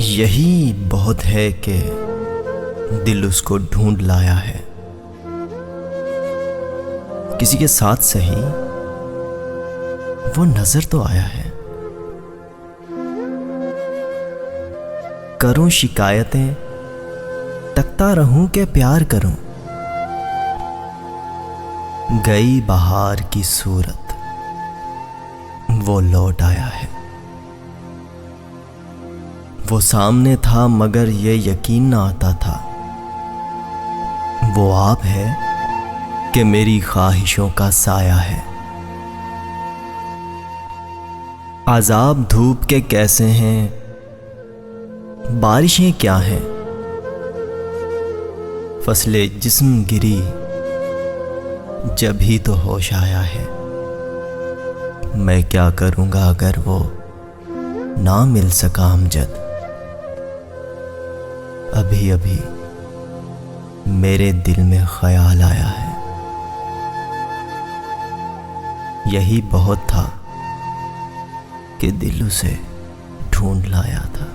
यही बहुत है कि दिल उसको ढूंढ लाया है। किसी के साथ सही वो नजर तो आया है। करूं शिकायतें, तकता रहूं कि प्यार करूं। गई बहार की सूरत वो लौट आया है। वो सामने था मगर ये यकीन ना आता था। वो आप है कि मेरी ख्वाहिशों का साया है। आज़ाब धूप के कैसे हैं, बारिशें क्या हैं। फसले जिस्म गिरी जब ही तो होश आया है। मैं क्या करूँगा अगर वो ना मिल सका अमजद। अभी अभी मेरे दिल में ख्याल आया है। यही बहुत था कि दिल उसे ढूंढ लाया था।